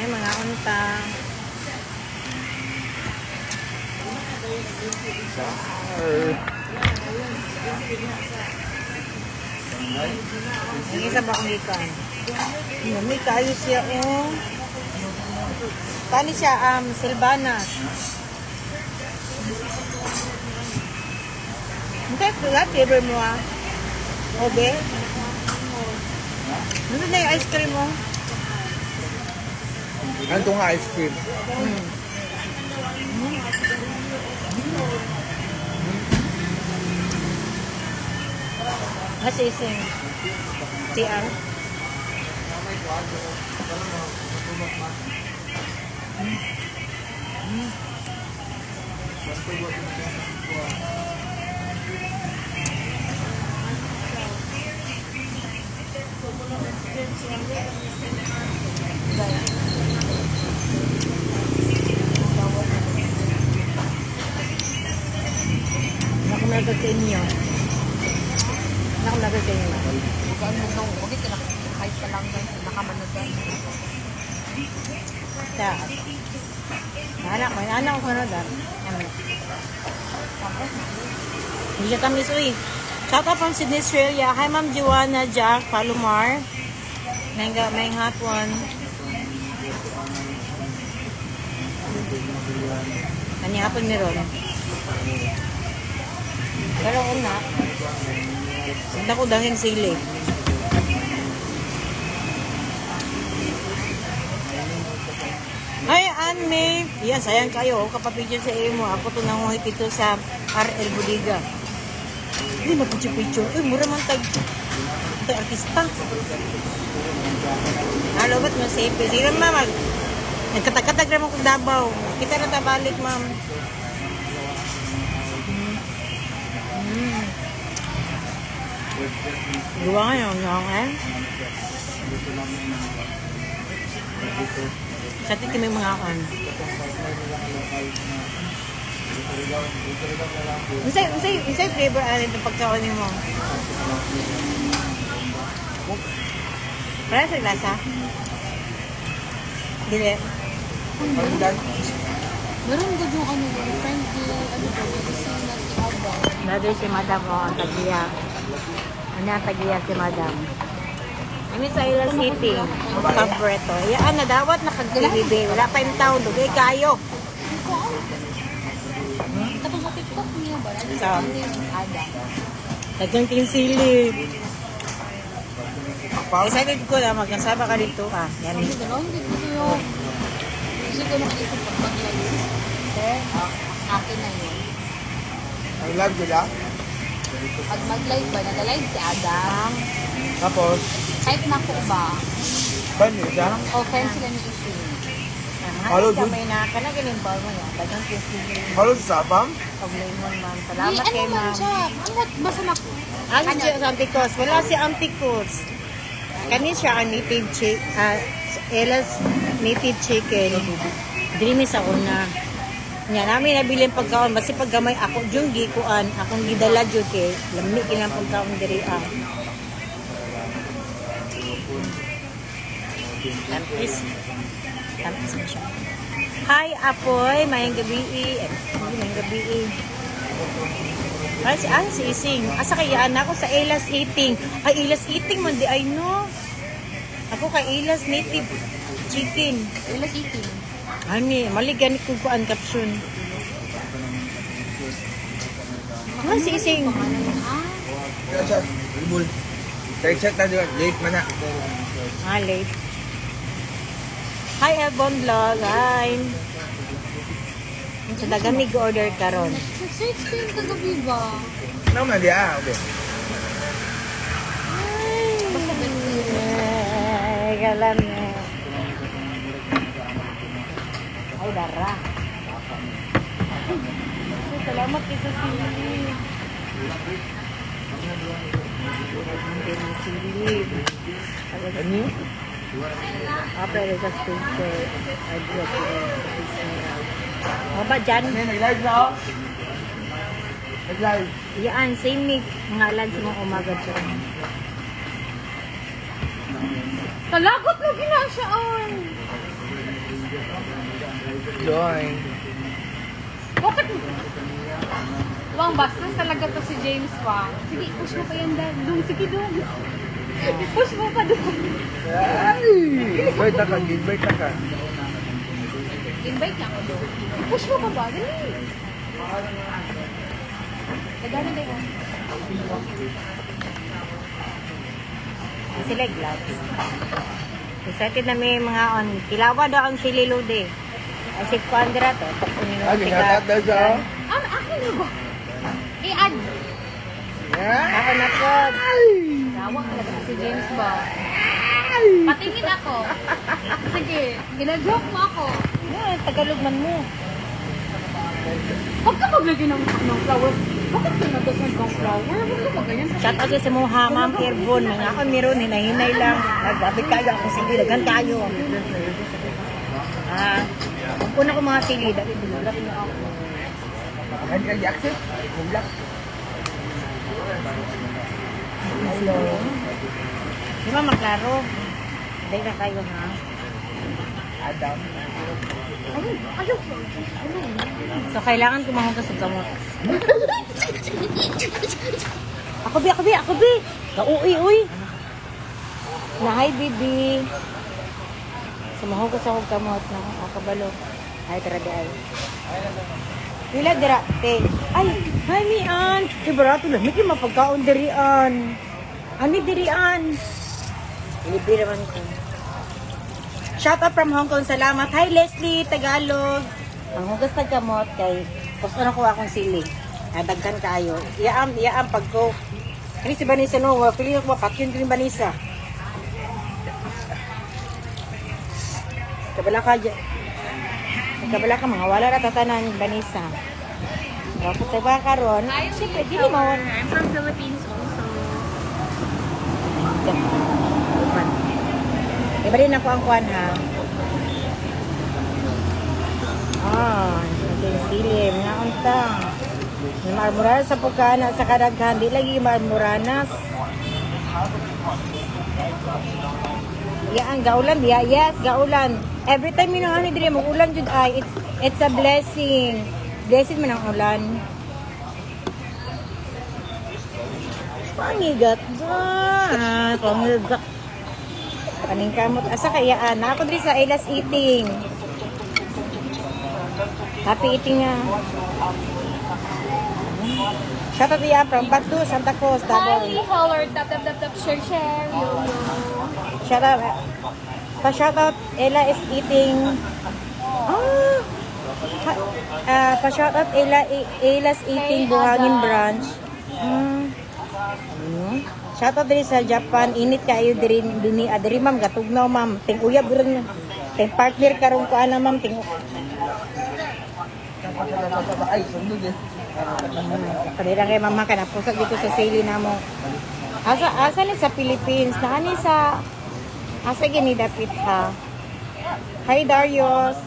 Ay, mga unta. Yung isa ba kong ikan? May kayo siya, oh. Kani siya, Silvanas. Hindi, flavor mo, Obe? Ano na yung ice cream mo? Ano itong ice cream? Masising. TR. Nakumagod sa inyo. Nakumagod sa inyo. Huwag ito na. Kahit ka lang dyan. Nakamanood dyan. Kaya, may anak ko na dyan. Hindi siya tamis, uy. Shout out from Sydney, Australia. Hi, Ma'am Joanna, Jack, Palomar. May hot one. Kanya hapon meron. Pero una, hindi ko dahil sili. Ay, Anne. Yan, sayang kayo. Kapapicture sa iyo mo. Ako ito nanguhit ito sa RL Bodega. Hindi na picture. Uy, mura man tag. Ito artista. Halo, ba't mo safe? Sige, ma'am. Nagkatag-katag naman kong Dabaw. Kita na tabalik, ma'am. Gawa ngayon, eh? Sa titi may mga kan. Unsay flavor alin itong pagkaon mo? Para sa lasa? Dili. Meron ko yung friendly, Naday si Madam o ang tagiya. Ano ang tagiya si Madam? Kami sa Ila City. Paborito. Iyaan na dawat nakagdilibi. Wala pa yung taon. Dugay kayo. Tapos sa TikTok niya ba? So, tagang kinsilip. Excited ko na magkasama ka dito ka. Yan. Hindi ko yun. Kasi ko nakaisip pag mag-live. Akin na yun. Ang love nila? Pag mag-live ba, nag-live si Adam. Tapos, Kahit na ko ba? ban siya? Offense sila ni Isin. Halo, dude. May nakanagiling ba mo yan? Tagang kinsilip. Halo sa sapam? Pag-lemon man. Di, Salamat ano kay man ma'am. siya? Ano, basta na Ano siya sa Anticos? Wala si Anticos. Kani siya ang native chicken. Elas native chicken. Dreamy sa una. Nga namin nabiling pagkaon. Basta paggamay ako, yung gikuan. Akong gidala dyan kay. Lami kinang pagkaon diri ah. Tampis. Tampis mo siya. Hi, Apoy. Mayang gabi. Mayang gabi. Si Ising. Asa kayaan ako sa Elas Eating. Ay, Elas Eating man di ay no. Ako kay Elas Native Chicken. Ilas eating. Ani, maligan ko kuan caption. Si Ising. Kaya siya, ibul. Check na doon, late man na. Late. Hi, Ebon Vlog. Hi. Sa dagan ni order karon. Nag-search ko yung kagabi ba? Ano man di okay. Ay, galan na. Ay, dara. Salamat kay Sili. Ano yun? Pero sa sponsor. Ay, drop ko. O ba dyan? Nag-live na ako. Nag-live. Yan, same ni ngalan sa mga umaga dyan. Talagot na gina siya, ay. Join. Bakit? Wang, bastos talaga to si James Wang. Sige, push mo pa yan doon. Sige doon. I-push mo pa doon. Ay! Invite ka, invite ka. Invite niya ako doon. I-push mo pa ba? Dali. Nagano na yun? Sila gloves. Excited na may mga on. Kilawa daw ang sili Lode. Asip ko andra to. Ah, ginatat daw siya. Akin na ba? I-add. Ako na po. Tawa talaga si James ba? Patingin ako. Sige, ginajoke mo ako. Tagalog man mo. Huwag ka maglagay ng flower. Bakit ka nagdasan ng flower? Huwag ka maganyan. Shout out sa mga ma'am Airborne. Mga ako meron, hinahinay lang. Nagbabit kayo ako sili. Dagan kayo. Kung una ko mga sili, dahil binulat niyo ako. Kan ka Jackson? Bulak. Hello. Di ba maklaro? Day na kayo ha. Adam. Ayaw. So kailangan kumahon ka sa gamot. Ako bi. Kauuy. Na hi bibi. Sumahon ko sa akong kamot na akabalo. Ay tara di ay. Pila dira te. Ay, hi mian. Ibarato lang miki mapagkaon dirian. Ani dirian. Libre naman ko. Shout out from Hong Kong. Salamat. Hi Leslie, Tagalog. Ang hugas na kamot kay gusto na ko akong sili. Dagkan kayo. Iyaam pag ko. Kini si Vanessa no, pili ko mapakyon ko ni Vanessa. Kabala ka mga wala ra tatanan Vanessa. Dapat sa ba karon? Siyempre dili mo. I'm from Philippines also. Iba rin ako ang kuhan ha. Natin silim. Nga unta. May marmuranas sa pagkana sa kadaghan. Di lagi marmuranas. Yan, gaulan. Yes, gaulan. Every time minahani diri mo ulan jud ay it's a blessing. Blessing man ang ulan. Pangigat ba? Pangigat. Kaning kamot asa kayaan na ako diri sa Elas Eating. Happy eating nga. Shout out iya from Batu, Santa Cruz, Davao. Hi, Howard. Tap, share. Shout out. Pa-shout out Ella is eating. Pa-shout out Ella's eating Buhangin branch. Shout out diri sa Japan, init kayo diri diri ma'am gatugnaw ma'am. Ting uyab ron. Ting partner karon ko ana ma'am ting. Ay, sundog eh. Kanila kay mama ka na pusag dito sa sili namo. Asa ni sa Philippines, na ani sa asa gini dapit ha. Hi Darius.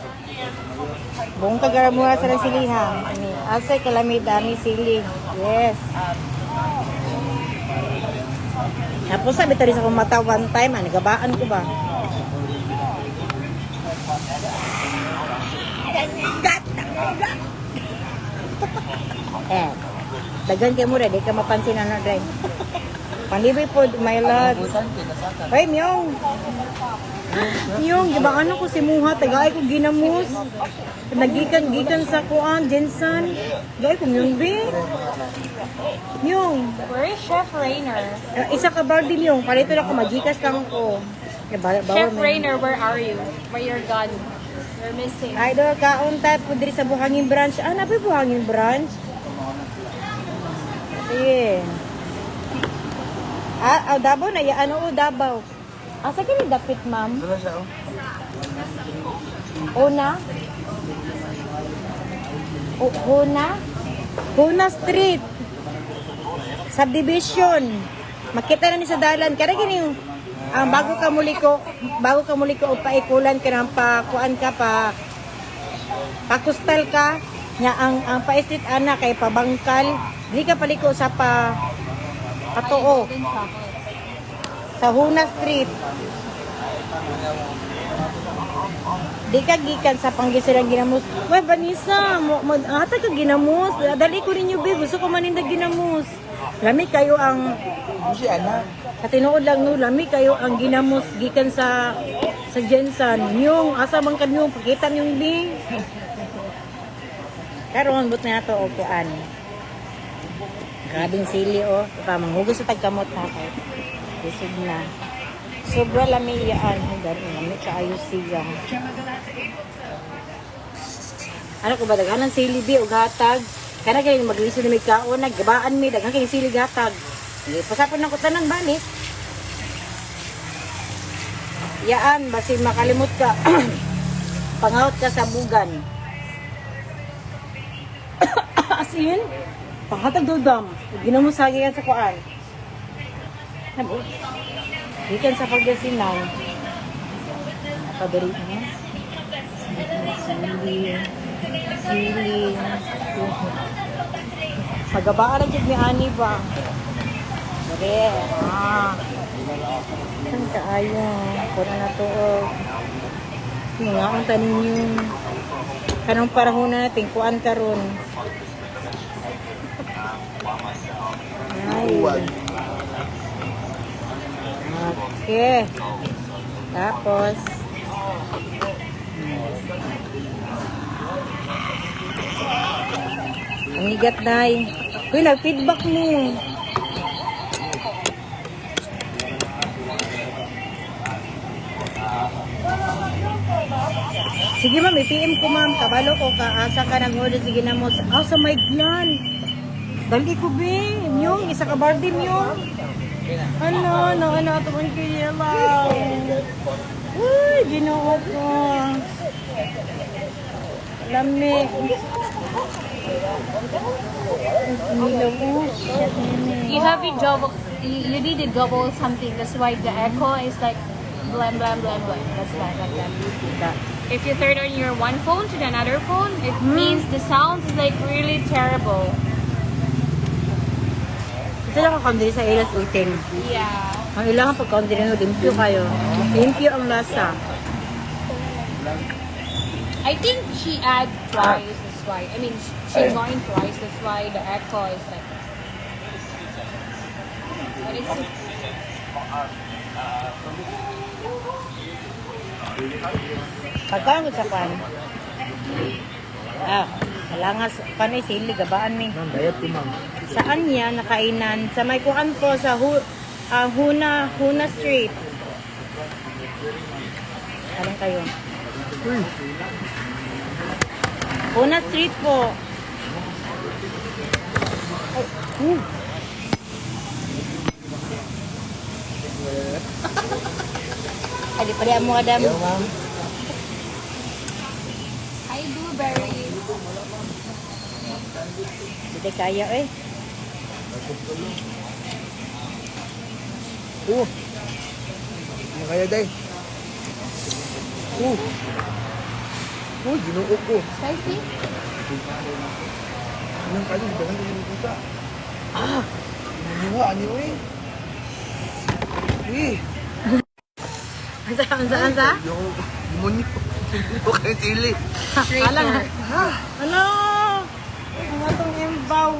Buong kagaramura sa silihan. Ani asa kalamida ni sili. Yes. Tapos sabi tadi sa kumata one time, nagabaan ko ba? Dagan kay mo di ka mapansin na dai. Panlibre po my love. Hoy Myong. Myong, gibaan ko si Muha, tagay ko ginamos. Nagikan sa kuan Jensen. Gay ko Myong be. Myong, Where is Chef Rainer? isa ka bar din yung, palito lang ko magikas lang ko. Chef Rainer, where are you? Where you're gone? You're missing. Idol, kaunta po diri sa Buhangin branch. Napay Buhangin branch? Sige. Davao na, Davao. Asa kini dapit, ma'am? Doon na siya, oh. Huna Street. Subdivision. Makita na ni sa dalan. Kaya gini bago ka muli ko paikulan ka ng pakuan ka pakustal ka nga ang pa-street ana kay pabangkal. Di ka paliko sa patoo. Sa Huna Street. Di ka gikan sa panggisirang ginamos. Wai, Vanessa, ata ka ginamos. Dali ko ninyo, babe. Gusto ko manindag ginamos. Lami kayo ang, Busi, ana. sa tinuod lang no, lami kayo ang ginamos gikan sa Jensen. Yung, asa bang kanyong, pakita yung link. Karon but na ito, o kuan. Grabing sili, o. Ito, manghugas sa tagkamot na kayo. Busog na. Sobra lami iyaan. Lami kaayo siya. Ano ko ba, daghanan sili bi, o gatag. Kana kayo magliso na may kaon, naggabaan mi, daghan kayo sili gatag. Hindi, pasapon na ko tanan banit. Yaan, basi makalimot ka. Pangawat ka sa bugan. Asin, panghatag dudam. Ginamusagi yan sa kuan. Nabo. Ikan sa pagdasinan. Paberi mo. Sili. Pagabaan ang ni Ani ba? Dere. Saan ka ayo? Kuna na to. Mga ang tanin yung kanang parahon natin, kuan karon. Ay. Okay. Tapos, ang higat na yun. Uy, nag-feedback mo. Sige ma'am, i-PM ko ma'am. Kabalo ko ka. Asa ka nag-order. Sige na mo. Sa may gland. Dali ko be. Yung, isa ka bardim yung. Ano, ito man kaya lang. Uy, ginoo ko. Lami. You have a double, you need a double something. That's why the echo is like blam blam blam blam. That's why like that. If you turn on your one phone to the another phone, it means the sound is like really terrible. Ito lang kakandili sa ilas uting. Yeah. Ang ilangan pagkakandili nyo, limpyo kayo. Limpyo ang lasa. I think she add twice. That's why. I mean, she joined twice. That's why the echo is like. But it's. Pagkaan ko sa pan. Malangas, panay sili, gabaan mi. Ma'am, bayad ko, ma'am. Saan niya nakainan? Sa may kuan po, sa Huna Street. Alam kayo? Huna Street po. Ay, di pa rin mo kadam. Yo, ma'am. Hi, blueberry. Hindi kaya eh. Ano kaya, day? Ginoo ko. Spicy? Anong kayo? Dahan ko yung pusa. Maniwa, ano eh? Ansa? Yung demonyo. Ito kayo sili. Alang. Ano? Ang atong embaw.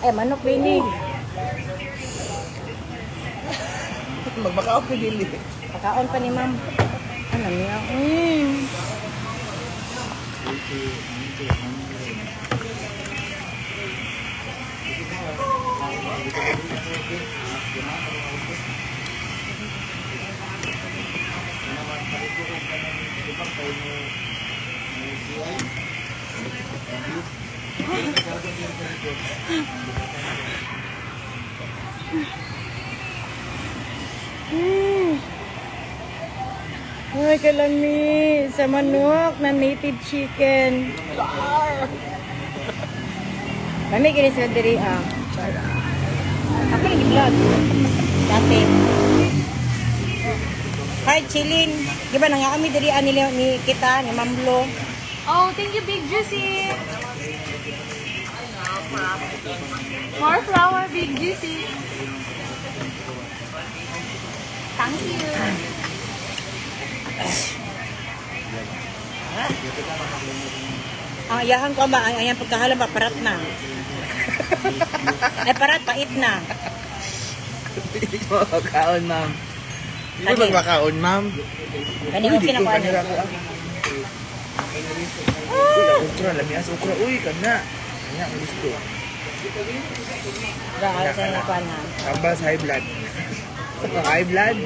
Manok ini. Magbakaw ko dili. Pagkaon pa ni ma'am. Ano niya? Ay, kalami. Sa manok na native chicken. Kami kini sa diri Ako lagi vlog. Dati. Hi, Chilin. Di ba nga kami diri ni kita, ni Mamlo. Oh, thank you, Big Juicy. More flour, Big Juicy. Thank you. Ang ayahan ko ba, ang ayang pagkahalan ba, parat na. Ay, parat, pait na. Hindi ko makakaon, ma'am. Hindi ko Lagi. makakaon, ma'am. Kani okay na ko ano. Ukra, lamias ukra. Uy, kana. Kanya, ang gusto. Dahil sa nga pa na. Tambal sa high blood. High blood?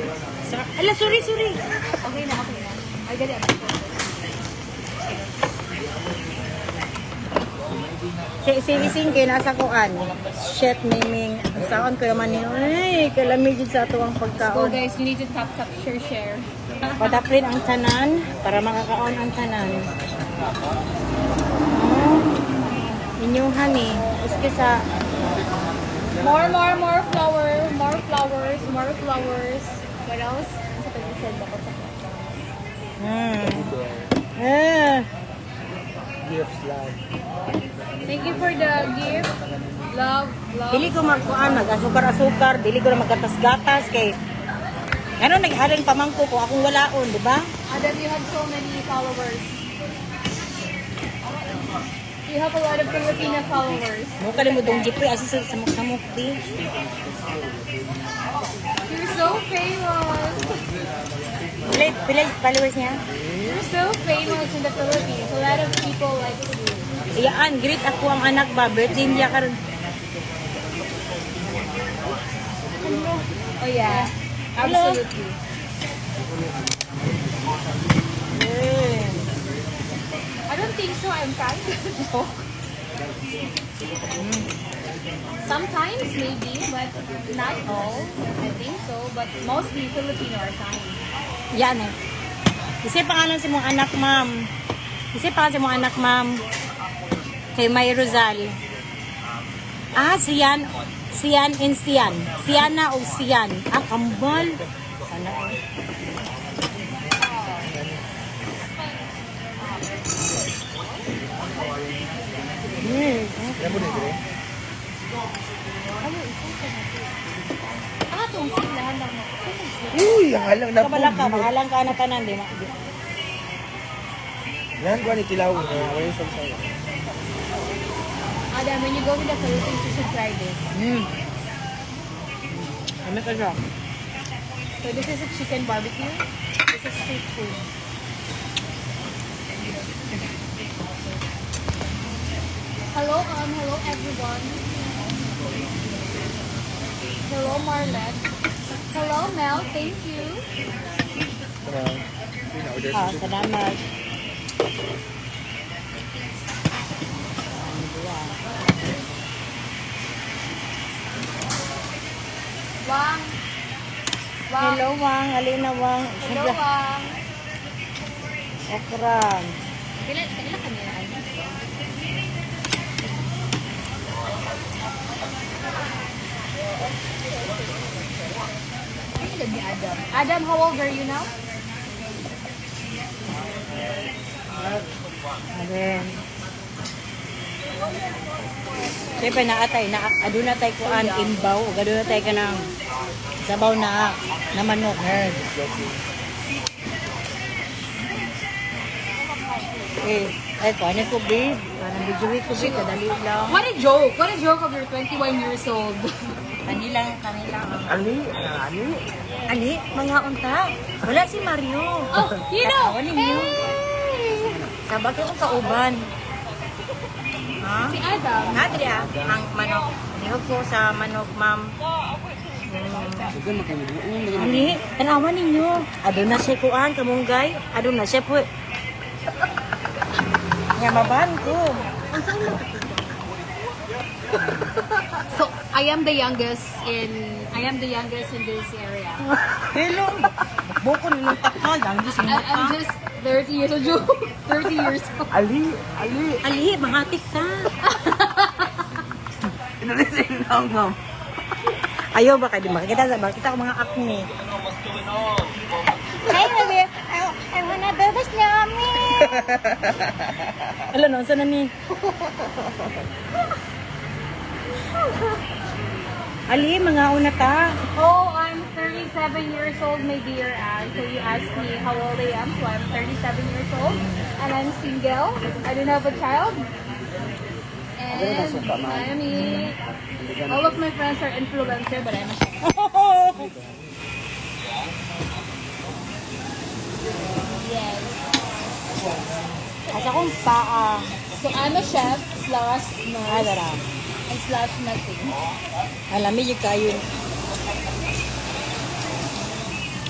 Ala, sorry. Okay na. Ay, gali. Si Ising kayo nasa kuan. Shit, miming. Saan ko naman yun? Ay, kalamig yun sa ito ang So pagkaon. guys, you need to tap, share. Pataplin ang tanan para makakaon ang tanan. Inyong honey. Uski sa... More flowers. What else? Ano sa pag-isend ako sa Gifts, love. Thank you for the gift. Love. Dili ko magkuan, mag-asukar-asukar. Dili ko na magatas-gatas kay... Ano, naghaling pamangko ko akong walaon, di ba? Adam, you have so many followers. You have a lot of Filipino followers. Mo kalimutong jeepre asi sa samok-samok di. You're so famous. Pilay followers niya. You're so famous in the Philippines. A lot of people like you. Iyaan, greet ako ang anak ba. Birthday niya karon. Oh yeah. Hello. Absolutely. I don't think so. I'm kind. No. Sometimes maybe, but not all. I think so, but mostly Filipino are kind. Yan eh. Kasi pangalan si mong anak, ma'am. Kasi pangalan si mong anak, ma'am. Kay May Rosal. Sian. Sian and Sian. Siana o Sian. Kambal. Sana eh. Yan po dito eh. Itong silahan lang mo. Uy, halang na po. Kabalang ka na tanan, di ma. Yan ko ni Tilaw. Wala yung sabi. Adam, when you go to the Philippines, you should try this. Ano ka siya? So this is a chicken barbecue. This is street food. Hello everyone. Hello Marlette. Hello Mel, thank you. Salamat. Wang. Hello, Wang. Alina, Wang. Hello Wang. Okra. Kailan kanina? Ni Adam. Adam, how old are you now? Ayan. Siyempre naatay, aduna tayo kuan imbaw, o aduna tayo ka ng sabaw na manok. Ay kuanin ko babe, parang bijuwi ko babe, kadali lang. What a joke! What a joke of your 21 years old. Kanilang. Ani? Ani, mga unta. Wala si Mario. Oh, you know! Katawan ninyo. Sabag ko kauban. Ha? Si Adam. Adri ang manok. Nihog ko sa manok, ma'am. Ani, tanawan ninyo. Adun na siya kuan, kamunggay. Adun na siya po. Yamaban ko. So, I am the youngest in this area. Hello. Boko nilong takal. Ang gusto mo I'm ka. just 30 years old. 30 years old. Ali. Ali, mahatik ka. Inalising lang, ma'am. Ayaw ba kayo? Makikita ko mga acne. Hi, baby. I wanna do this yummy. Alam no, saan na ni? Ali, mga una ta. Oh, I'm 30 37 years old, my dear Anne. So you asked me how old I am. So I'm 37 years old. And I'm single. I don't have a child. And Miami. All of my friends are influencer, but I'm a chef. Yes. Asa kong paa. So I'm a chef slash nurse Alara. and slash nothing. Alam mo yung kayo.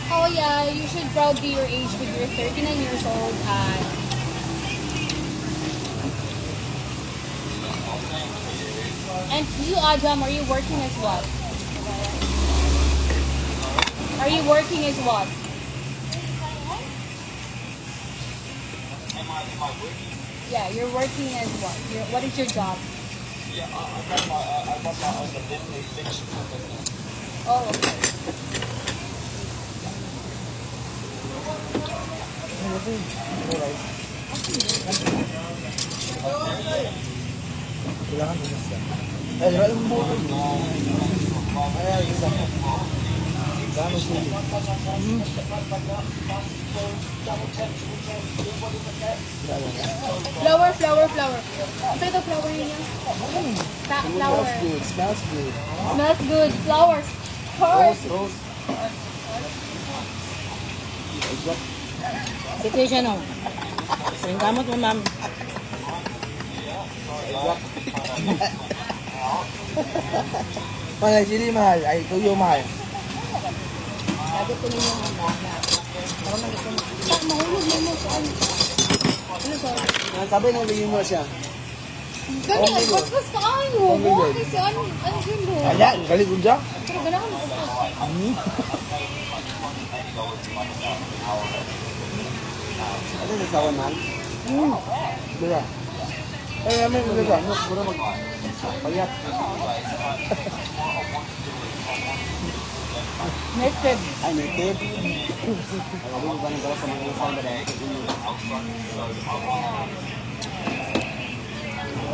Oh yeah, you should proudly your age with your 39 years old and you Adam, are you working as what? Are you working as what? Yeah, you're working as what? What is your job? Oh, okay. Kailangan mo na siya. Ay, diba yung buto mo? Ay, isa. Gano'n sili. Flower. Ito ito flower niya. Flower. Smells good. Smells good. Smells good. Flowers. Heart. Rose. Situation o. Yung kamot mo, ma'am. Mahal, sili mahal. Ay, tuyo mahal. Sabi ko ninyo mga na. Ako nag-ito. Mahulog mo saan? Ano to? Sabi nung bigyan mo siya. Gani, kuskus ka ay mo. Kasi ano yun mo? Kaya, galit ko dyan. Pero gano'n ka kuskus. Ano yung sawan man? Diba? Ay, namin mo diba? Mura mag-payat. Naked. Ay, naked. Alam mo ba nang dala sa mga isang ba dahil?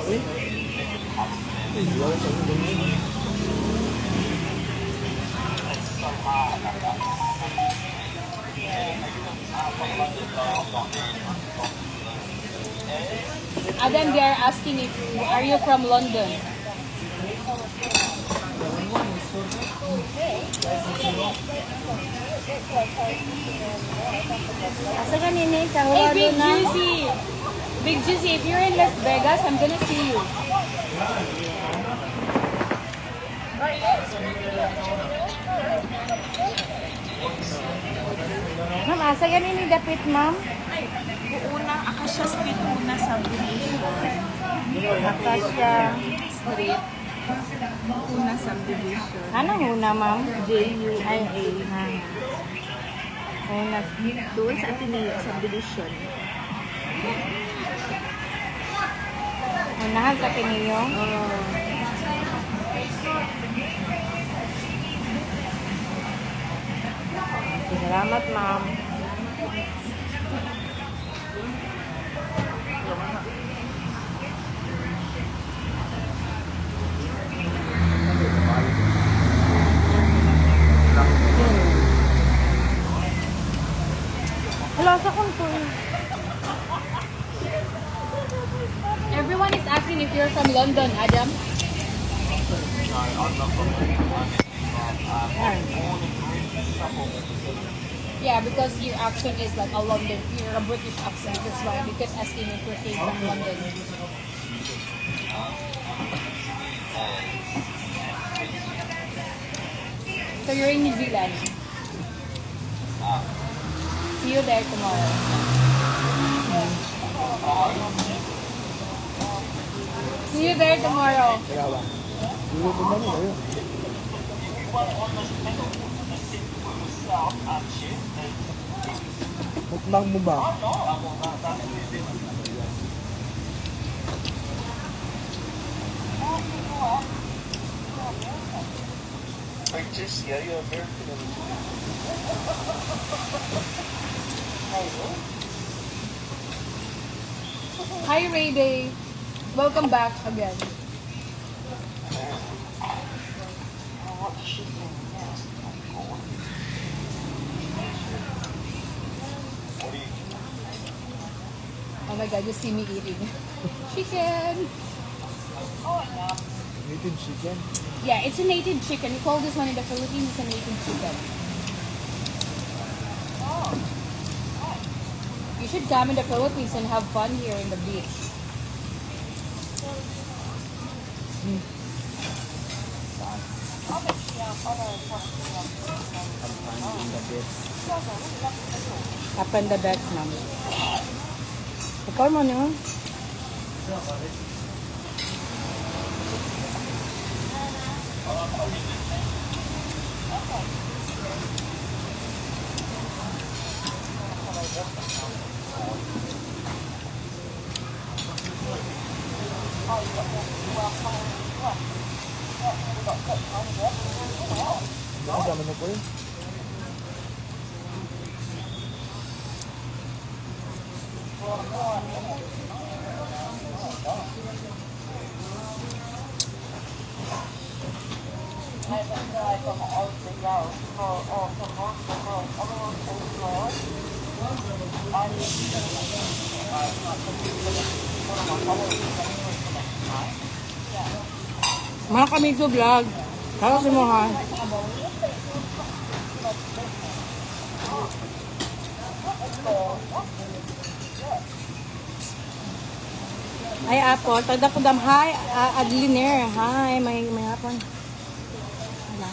Uy. Wala sa inyo. Adam, they are asking if are you from London? Asa ka nini? Sa Hey, huwado Big na. Juicy! Big Juicy, if you're in Las Vegas, I'm gonna see you. Ma'am, asa ka nini dapit, ma'am? Una, Acacia Street una subdivision. Acacia. Street. Una subdivision. Anong una, ma'am? JUNA. Una. Doon sa Ateneo subdivision. Unahan sa Tineo. Salamat, ma'am. Wala sa konto. Everyone is asking if you're from London, Adam. Yeah, because your accent is like a London, you're a British accent, that's why, because asking if you're from London. So you're in New Zealand. See you there tomorrow. See you there tomorrow. Kaya ba? Dito po ba nila yun? Mukbang mo ba? Hi Ray Day. Welcome back again. Oh my god, you see me eating. Chicken! Native chicken. Yeah, it's a native chicken. We call this one in the Philippines, it's a native chicken. You should come in the Philippines and have fun here in the beach. Up in the best, ma'am. Ikaw mo yun? Ano dami na po yun? Mga kami to vlog. Kaya sa mga. Ay, Apple. Tagda ko dam. Hi, Adliner. Hi, may hapon. Wala.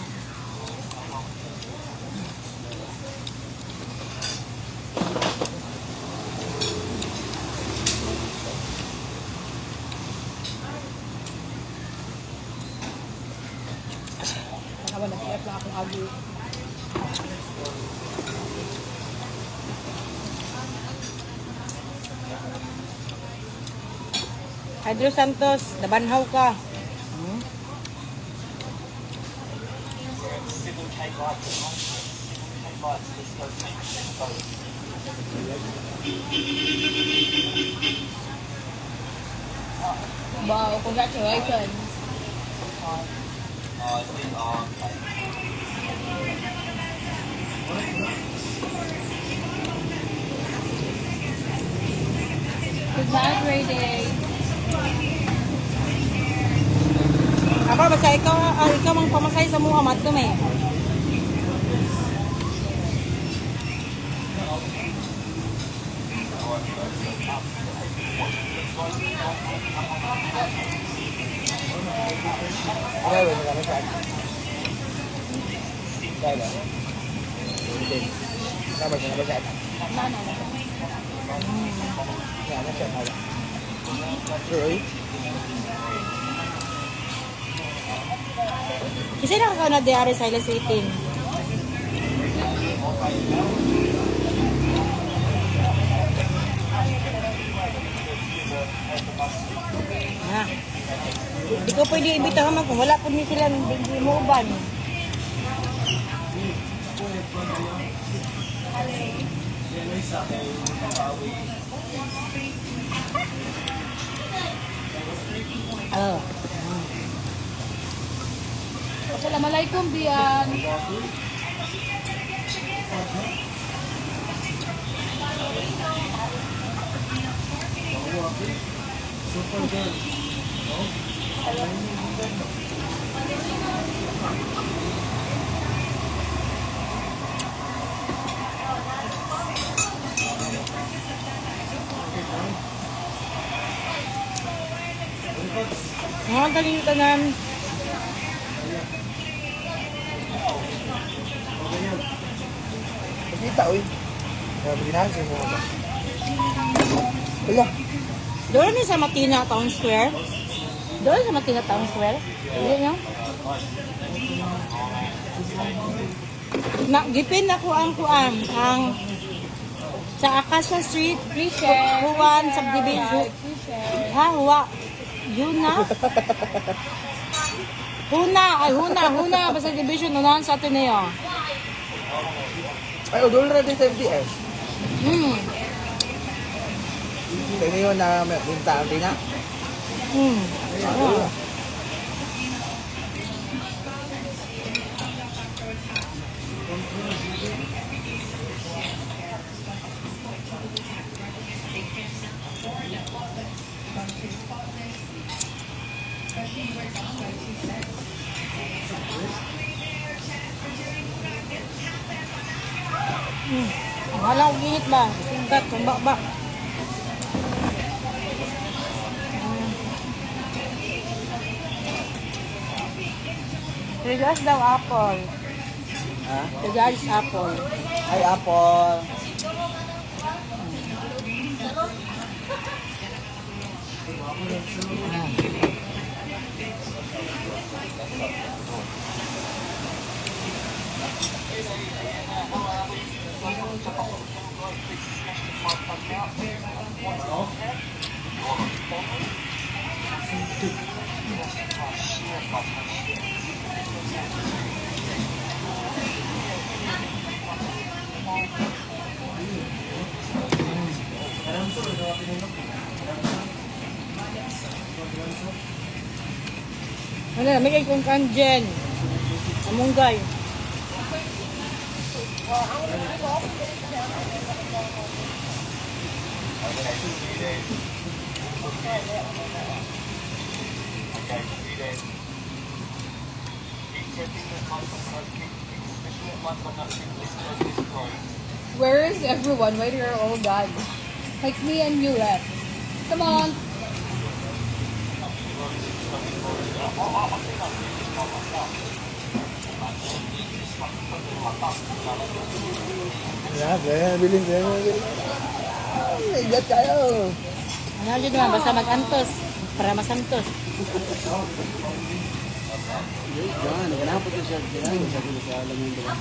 Nakawa na kaya lang akong agi. Adro Santos, nabanhaw ka. Wow, congratulations. Congratulations. Ako, basta ikaw ang pamasay sa Muhammad to, eh. Kaya ba nila sa akin? Kaya ba? Hindi. Tama siya na sa akin? Kaya na siya na. Sure, eh? Kasi nakakaw na diary sa ilas 18. Ha. Hindi ko pwede ibitahan man kung wala po ni sila hindi mo uban. Oh. Assalamualaikum, Bian. Super good. Mga galing tanan. Kita, uy. Kaya maginahan siya mo. Wala. Doon ni sa Matina Town Square. Doon sa Matina Town Square. Hindi nyo? Gipin na ko ang kuan. Ang sa Acacia Street. Huwan Subdivision. Ha? Huwa. Yun na? Huna. Basta division. Unahan sa atin na yun. Ay, udol na din sa MTS. Kaya yun na may bintaan din na. Oo. Wala akong init ba? Singkat, tumba ba? Regas daw apple. Ha? Regas apple. Ay, apple. Ano, may kong kanjen. Amunggay. Where is everyone? Why are all gone? Like me and you left. Come on. Grabe, bilhin ko yan. Ay, gat kayo. Ano dyan naman, basta mag-antos. Para masantos. Yan, ganapot ko siya. Yan, sabi ko sa alam yung diba.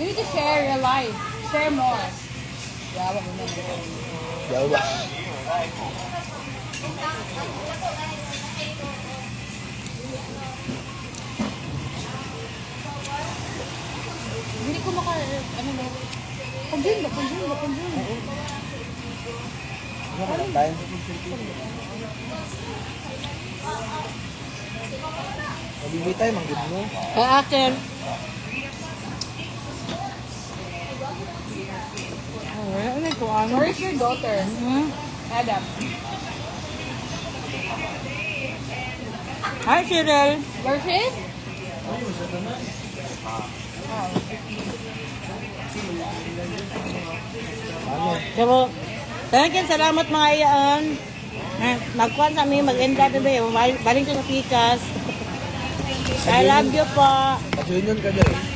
You need to share your life. Share more. Yawa. Hindi ko ano ba? Panjun ba? Ano ka tayo? Mabibitay, manggit mo. Kay Akel. Ano ko ano? Where's your daughter? Adam. Hi, Cheryl. Where she is? Ano? So, talagang salamat mga iyaan. Magkuhan sa amin, mag-enda na ba? Balik ko sa pikas. I love you po. Pag-union ka dyan.